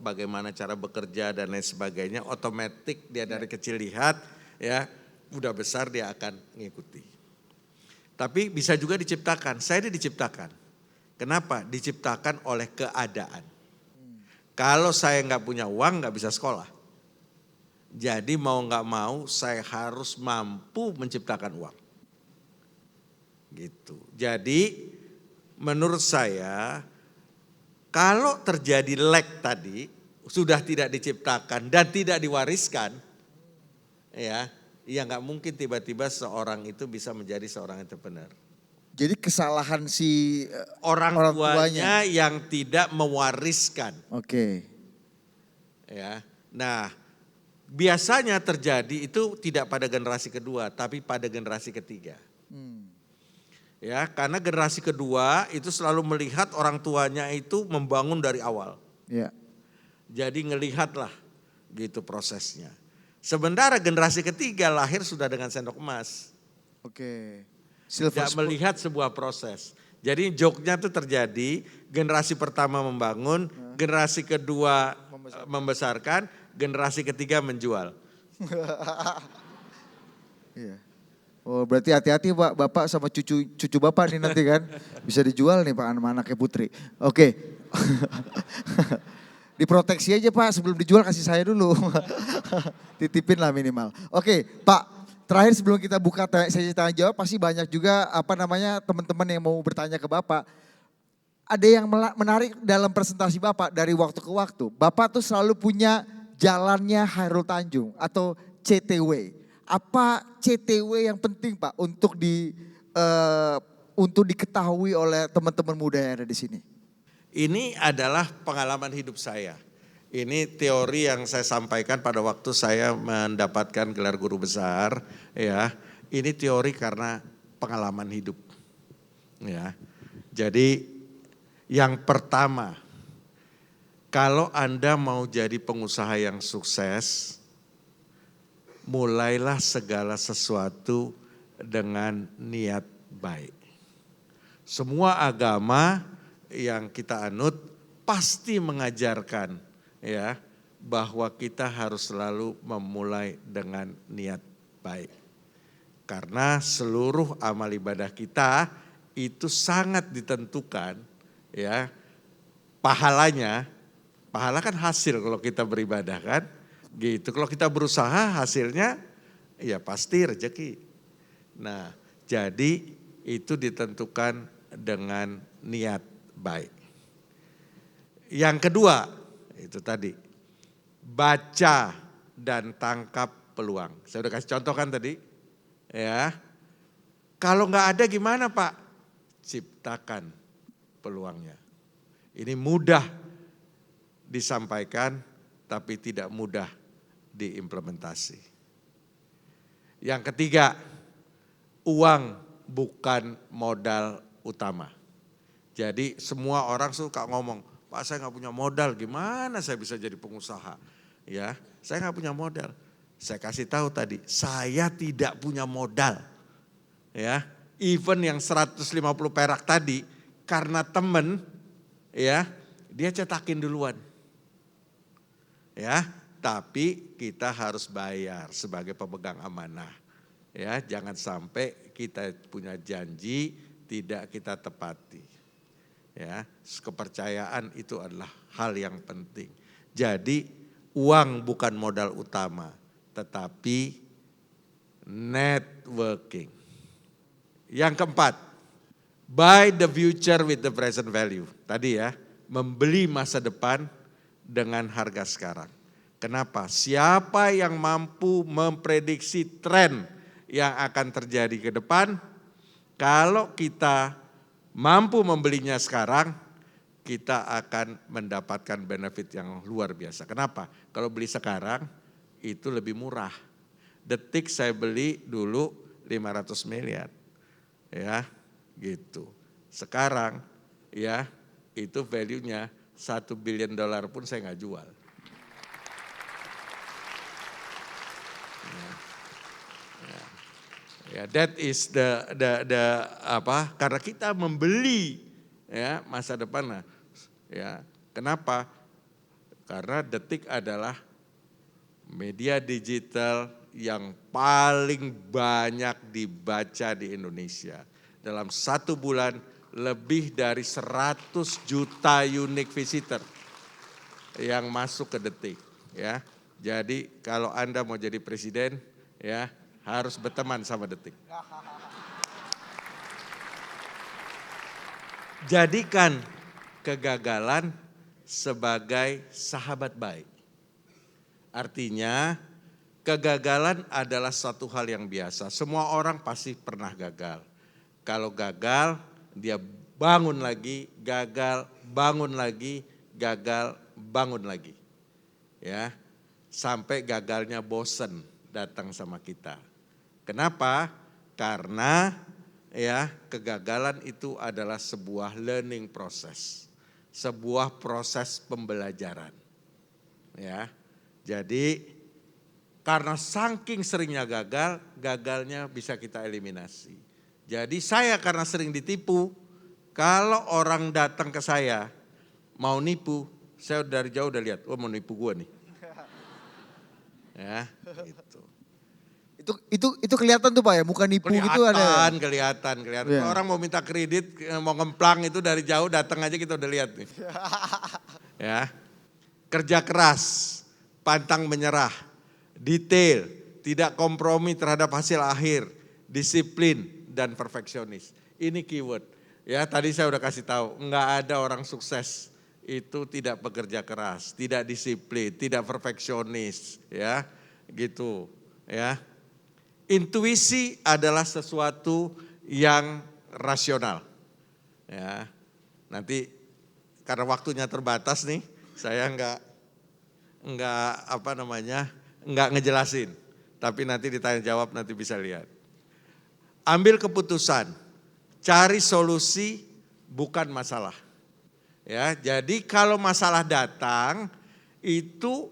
bagaimana cara bekerja dan lain sebagainya, otomatis dia dari kecil lihat ya, udah besar dia akan mengikuti. Tapi bisa juga diciptakan, saya ini diciptakan. Kenapa? Diciptakan oleh keadaan. Kalau saya nggak punya uang nggak bisa sekolah. Jadi mau nggak mau saya harus mampu menciptakan uang. Gitu. Jadi menurut saya kalau terjadi lag tadi sudah tidak diciptakan dan tidak diwariskan, ya nggak mungkin tiba-tiba seorang itu bisa menjadi seorang entrepreneur. Jadi kesalahan si Orang tuanya yang tidak mewariskan. Oke. Ya, nah biasanya terjadi itu tidak pada generasi kedua, tapi pada generasi ketiga. Ya, karena generasi kedua itu selalu melihat orang tuanya itu membangun dari awal. Ya. Jadi ngelihatlah gitu prosesnya. Sementara generasi ketiga lahir sudah dengan sendok emas. Oke. Tidak melihat sebuah proses. Jadi joknya itu terjadi, generasi pertama membangun, generasi kedua membesarkan, generasi ketiga menjual. Iya. Oh berarti hati-hati Pak, Bapak sama cucu Bapak nih nanti kan. Bisa dijual nih Pak anaknya Putri. Oke. Diproteksi aja Pak sebelum dijual kasih saya dulu. Titipin lah minimal. Oke Pak. Terakhir sebelum kita buka sesi tanya jawab pasti banyak juga teman-teman yang mau bertanya ke Bapak. Ada yang menarik dalam presentasi Bapak dari waktu ke waktu. Bapak tuh selalu punya jalannya Chairul Tanjung atau CTW. Apa CTW yang penting Pak untuk diketahui oleh teman-teman muda yang ada di sini? Ini adalah pengalaman hidup saya. Ini teori yang saya sampaikan pada waktu saya mendapatkan gelar guru besar, ya. Ini teori karena pengalaman hidup. Ya. Jadi yang pertama, kalau Anda mau jadi pengusaha yang sukses, mulailah segala sesuatu dengan niat baik. Semua agama yang kita anut pasti mengajarkan ya bahwa kita harus selalu memulai dengan niat baik. Karena seluruh amal ibadah kita itu sangat ditentukan ya pahalanya. Pahala kan hasil kalau kita beribadah kan. Gitu. Kalau kita berusaha hasilnya ya pasti rezeki. Nah, jadi itu ditentukan dengan niat baik. Yang kedua, itu tadi baca dan tangkap peluang. Saya udah kasih contoh kan tadi, ya. Kalau nggak ada gimana Pak? Ciptakan peluangnya. Ini mudah disampaikan, tapi tidak mudah diimplementasi. Yang ketiga, uang bukan modal utama. Jadi semua orang suka ngomong, Pak saya nggak punya modal, gimana saya bisa jadi pengusaha? Ya, saya nggak punya modal. Saya kasih tahu tadi, saya tidak punya modal. Ya, even yang 150 perak tadi, karena temen, ya, dia cetakin duluan. Ya, tapi kita harus bayar sebagai pemegang amanah. Ya, jangan sampai kita punya janji tidak kita tepati. Ya, kepercayaan itu adalah hal yang penting. Jadi uang bukan modal utama, tetapi networking. Yang keempat, buy the future with the present value. Tadi ya, membeli masa depan dengan harga sekarang. Kenapa? Siapa yang mampu memprediksi tren yang akan terjadi ke depan, kalau kita mampu membelinya sekarang, kita akan mendapatkan benefit yang luar biasa. Kenapa? Kalau beli sekarang itu lebih murah. Detik saya beli dulu 500 miliar. Ya, gitu. Sekarang ya itu value-nya $1 billion pun saya nggak jual. Ya, that is the apa? Karena kita membeli ya masa depan. Ya, kenapa? Karena Detik adalah media digital yang paling banyak dibaca di Indonesia. Dalam 1 bulan lebih dari 100 juta unique visitor yang masuk ke Detik. Ya, jadi kalau Anda mau jadi presiden, ya harus berteman sama Detik. Jadikan kegagalan sebagai sahabat baik. Artinya kegagalan adalah satu hal yang biasa. Semua orang pasti pernah gagal. Kalau gagal, dia bangun lagi, gagal, bangun lagi, gagal, bangun lagi. Ya, sampai gagalnya bosen datang sama kita. Kenapa? Karena ya kegagalan itu adalah sebuah learning process, sebuah proses pembelajaran. Ya, jadi karena saking seringnya gagal, gagalnya bisa kita eliminasi. Jadi saya karena sering ditipu, kalau orang datang ke saya mau nipu, saya dari jauh udah lihat, oh mau nipu gue nih. Ya, gitu. Itu kelihatan tuh Pak ya, muka nipu gitu ada. Kelihatan. Yeah. Orang mau minta kredit, mau ngemplang itu dari jauh datang aja kita udah lihat nih. Ya, kerja keras, pantang menyerah, detail, tidak kompromi terhadap hasil akhir, disiplin dan perfeksionis. Ini keyword. Ya, tadi saya udah kasih tahu, enggak ada orang sukses itu tidak bekerja keras, tidak disiplin, tidak perfeksionis, ya. Gitu, ya. Intuisi adalah sesuatu yang rasional. Ya. Nanti karena waktunya terbatas nih, saya enggak ngejelasin. Tapi nanti ditanya jawab nanti bisa lihat. Ambil keputusan, cari solusi bukan masalah. Ya, jadi kalau masalah datang itu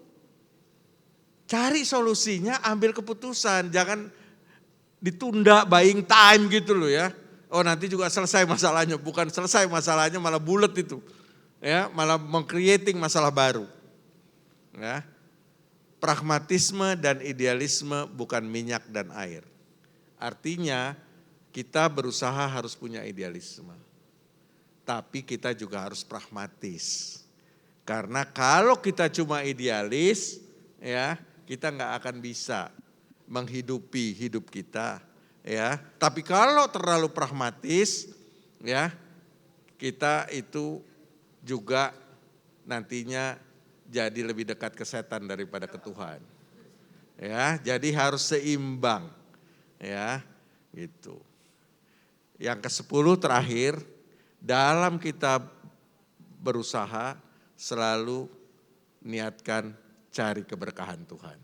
cari solusinya, ambil keputusan, jangan ditunda buying time gitu loh ya. Oh nanti juga selesai masalahnya, bukan selesai masalahnya malah bulet itu. Ya, malah meng-creating masalah baru. Ya. Pragmatisme dan idealisme bukan minyak dan air. Artinya kita berusaha harus punya idealisme. Tapi kita juga harus pragmatis. Karena kalau kita cuma idealis, ya kita nggak akan bisa menghidupi hidup kita. Ya, tapi kalau terlalu pragmatis, ya kita itu juga nantinya jadi lebih dekat ke setan daripada ke Tuhan. Ya, jadi harus seimbang. Ya, gitu. Yang ke-10 terakhir, dalam kita berusaha selalu niatkan cari keberkahan Tuhan.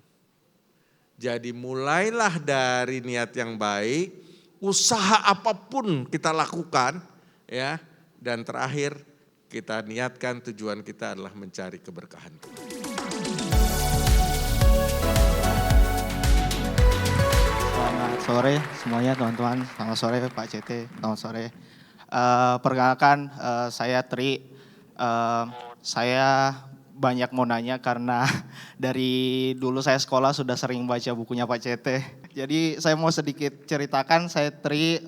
Jadi mulailah dari niat yang baik, usaha apapun kita lakukan ya, dan terakhir kita niatkan tujuan kita adalah mencari keberkahan Tuhan. Selamat sore semuanya teman-teman, selamat sore Pak CT, selamat sore. Perkenalkan saya Tri, saya banyak mau nanya karena dari dulu saya sekolah sudah sering baca bukunya Pak CT. Jadi saya mau sedikit ceritakan, saya Tri,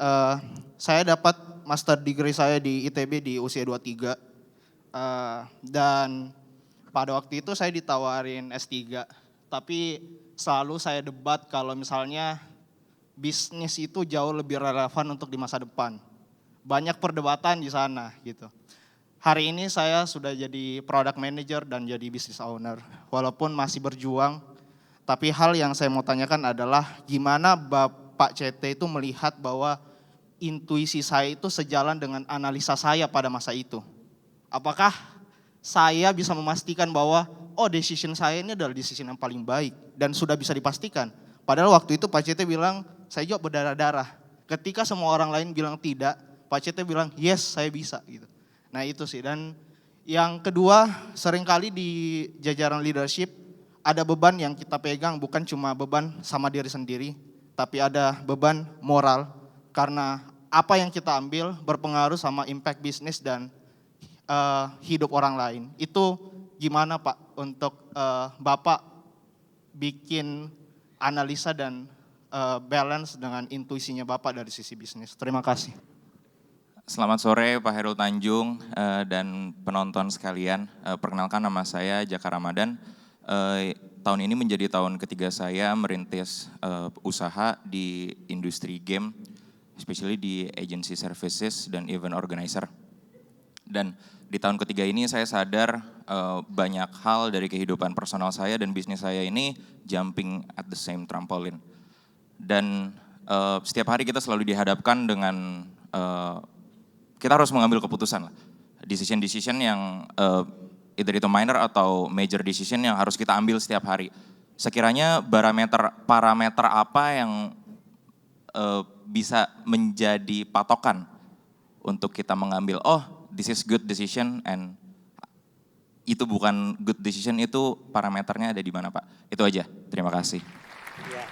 saya dapat master degree saya di ITB di usia 23. Dan pada waktu itu saya ditawarin S3, tapi selalu saya debat kalau misalnya bisnis itu jauh lebih relevan untuk di masa depan. Banyak perdebatan di sana gitu. Hari ini saya sudah jadi product manager dan jadi business owner. Walaupun masih berjuang, tapi hal yang saya mau tanyakan adalah gimana Bapak CT itu melihat bahwa intuisi saya itu sejalan dengan analisa saya pada masa itu. Apakah saya bisa memastikan bahwa oh decision saya ini adalah decision yang paling baik dan sudah bisa dipastikan. Padahal waktu itu Pak CT bilang saya jawab berdarah-darah. Ketika semua orang lain bilang tidak, Pak CT bilang yes saya bisa gitu. Nah itu sih. Dan yang kedua seringkali di jajaran leadership ada beban yang kita pegang bukan cuma beban sama diri sendiri, tapi ada beban moral karena apa yang kita ambil berpengaruh sama impact bisnis dan hidup orang lain. Itu gimana Pak untuk Bapak bikin analisa dan balance dengan intuisinya Bapak dari sisi bisnis. Terima kasih. Selamat sore Pak Hairul Tanjung dan penonton sekalian. Perkenalkan nama saya Jaka Ramadan. Tahun ini menjadi tahun ketiga saya merintis usaha di industri game, especially di agency services dan event organizer. Dan di tahun ketiga ini saya sadar banyak hal dari kehidupan personal saya dan bisnis saya ini jumping at the same trampoline. Dan setiap hari kita selalu dihadapkan dengan kita harus mengambil keputusan lah. Decision yang either itu minor atau major decision yang harus kita ambil setiap hari. Sekiranya parameter apa yang bisa menjadi patokan untuk kita mengambil, oh this is good decision and itu bukan good decision, itu parameternya ada di mana Pak? Itu aja, terima kasih. Ya,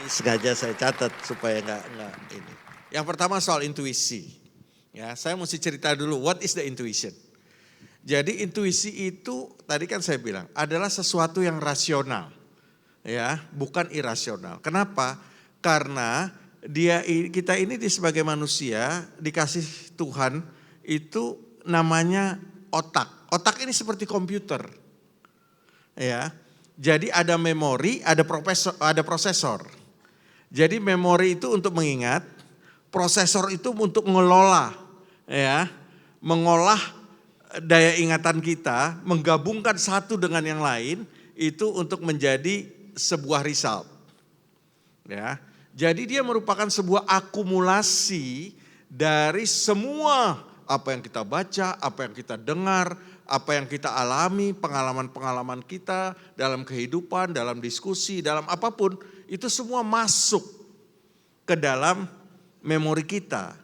ini sengaja saya catat supaya nggak ini. Yang pertama soal intuisi. Ya, saya mesti cerita dulu what is the intuition. Jadi intuisi itu tadi kan saya bilang adalah sesuatu yang rasional. Ya, bukan irasional. Kenapa? Karena kita ini sebagai manusia dikasih Tuhan itu namanya otak. Otak ini seperti komputer. Ya. Jadi ada memori, ada prosesor. Jadi memori itu untuk mengingat, prosesor itu untuk mengelola, ya, mengolah daya ingatan kita, menggabungkan satu dengan yang lain itu untuk menjadi sebuah result. Ya. Jadi dia merupakan sebuah akumulasi dari semua apa yang kita baca, apa yang kita dengar, apa yang kita alami, pengalaman-pengalaman kita dalam kehidupan, dalam diskusi, dalam apapun, itu semua masuk ke dalam memori kita.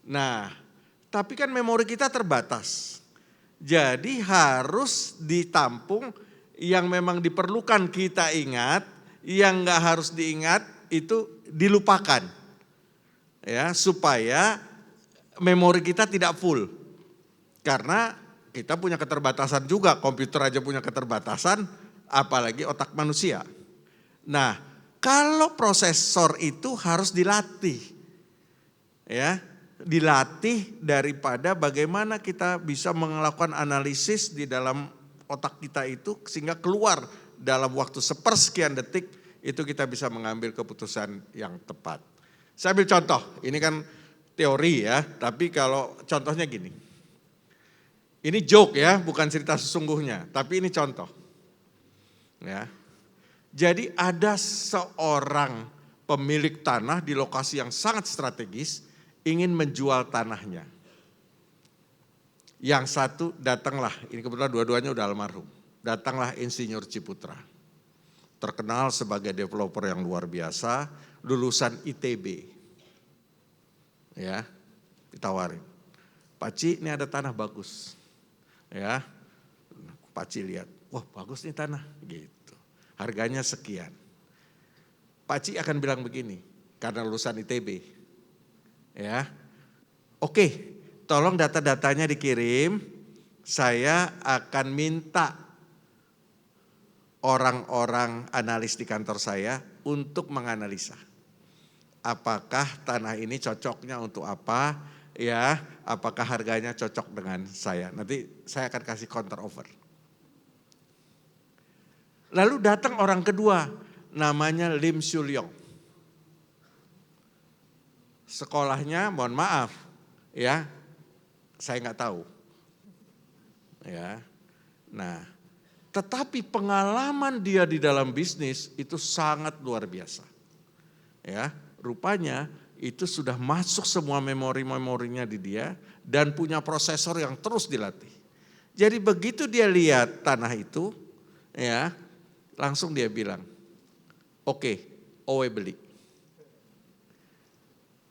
Nah, tapi kan memori kita terbatas. Jadi harus ditampung yang memang diperlukan kita ingat, yang enggak harus diingat itu dilupakan. Ya, supaya memori kita tidak full. Karena kita punya keterbatasan juga, komputer aja punya keterbatasan, apalagi otak manusia. Nah, kalau prosesor itu harus dilatih. Ya, dilatih daripada bagaimana kita bisa melakukan analisis di dalam otak kita itu sehingga keluar dalam waktu sepersekian detik itu kita bisa mengambil keputusan yang tepat. Saya ambil contoh, ini kan teori ya, tapi kalau contohnya gini. Ini joke ya, bukan cerita sesungguhnya, tapi ini contoh. Ya. Jadi ada seorang pemilik tanah di lokasi yang sangat strategis ingin menjual tanahnya. Yang satu datanglah, ini kebetulan dua-duanya udah almarhum. Datanglah Insinyur Ciputra. Terkenal sebagai developer yang luar biasa, lulusan ITB. Ya, ditawarin. Pak Ci, ini ada tanah bagus. Ya, Pak Ci lihat, wah bagus nih tanah, gitu. Harganya sekian. Pak Ci akan bilang begini, karena lulusan ITB. Ya, oke, tolong data-datanya dikirim, saya akan minta orang-orang analis di kantor saya untuk menganalisa. Apakah tanah ini cocoknya untuk apa, ya, apakah harganya cocok dengan saya. Nanti saya akan kasih counter offer. Lalu datang orang kedua, namanya Lim Sulyong. Sekolahnya, mohon maaf, ya, saya nggak tahu. Ya, nah, tetapi pengalaman dia di dalam bisnis itu sangat luar biasa. Ya, rupanya itu sudah masuk semua memori-memorinya di dia dan punya prosesor yang terus dilatih. Jadi begitu dia lihat tanah itu, ya langsung dia bilang, oke, Owe beli.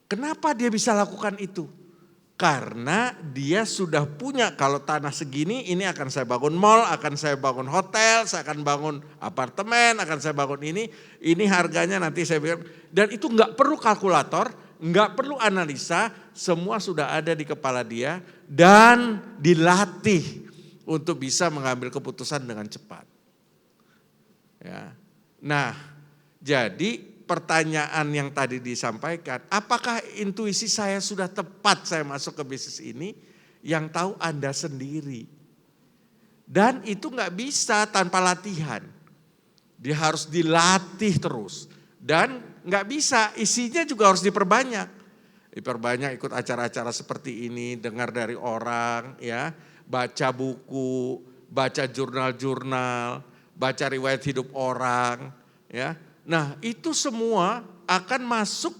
Kenapa dia bisa lakukan itu? Karena dia sudah punya, kalau tanah segini ini akan saya bangun mall, akan saya bangun hotel, saya akan bangun apartemen, akan saya bangun ini harganya nanti saya bilang. Dan itu nggak perlu kalkulator, nggak perlu analisa, semua sudah ada di kepala dia dan dilatih untuk bisa mengambil keputusan dengan cepat. Ya. Nah, jadi pertanyaan yang tadi disampaikan, apakah intuisi saya sudah tepat saya masuk ke bisnis ini? Yang tahu Anda sendiri. Dan itu nggak bisa tanpa latihan. Dia harus dilatih terus. Dan nggak bisa, isinya juga harus diperbanyak. Diperbanyak ikut acara-acara seperti ini, dengar dari orang, ya, baca buku, baca jurnal-jurnal, baca riwayat hidup orang, ya. Nah itu semua akan masuk,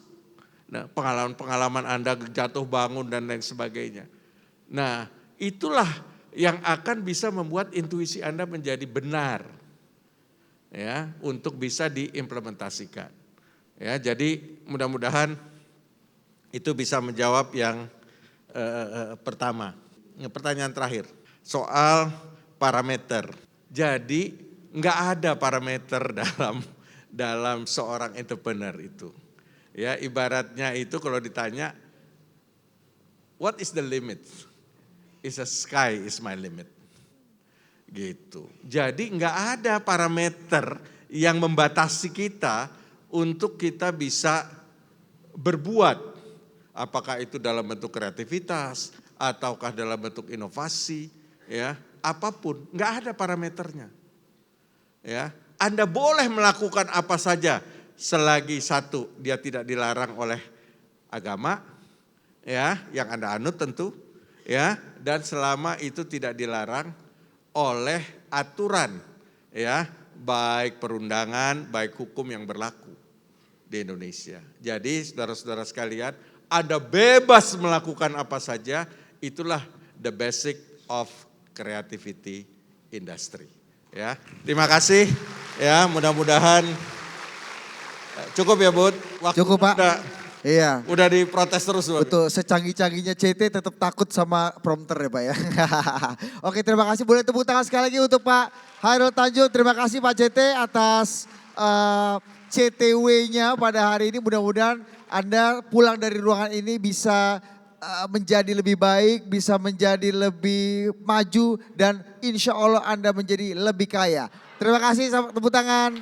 nah, pengalaman-pengalaman Anda jatuh bangun dan lain sebagainya. Nah itulah yang akan bisa membuat intuisi Anda menjadi benar, ya, untuk bisa diimplementasikan. Ya, jadi mudah-mudahan itu bisa menjawab yang pertama. Pertanyaan terakhir soal parameter. Jadi nggak ada parameter dalam seorang entrepreneur itu. Ya, ibaratnya itu kalau ditanya, what is the limit? Is the sky is my limit. Gitu. Jadi nggak ada parameter yang membatasi kita untuk kita bisa berbuat. Apakah itu dalam bentuk kreativitas ataukah dalam bentuk inovasi, ya, apapun, nggak ada parameternya. Ya. Anda boleh melakukan apa saja selagi satu dia tidak dilarang oleh agama, ya, yang Anda anut tentu, ya, dan selama itu tidak dilarang oleh aturan, ya, baik perundangan, baik hukum yang berlaku di Indonesia. Jadi saudara-saudara sekalian, Anda bebas melakukan apa saja, itulah the basic of creativity industry. Ya, terima kasih. Ya, mudah-mudahan cukup ya, Bud. Waktu Cukup, Pak. Iya. Udah diprotes terus, Bud. Betul, secanggih-canggihnya CT tetap takut sama prompter ya Pak ya. Oke, terima kasih. Boleh tepuk tangan sekali lagi untuk Pak Hairul Tanjung. Terima kasih Pak CT atas CTW-nya pada hari ini. Mudah-mudahan Anda pulang dari ruangan ini bisa menjadi lebih baik, bisa menjadi lebih maju, dan insya Allah Anda menjadi lebih kaya. Terima kasih, tepuk tangan.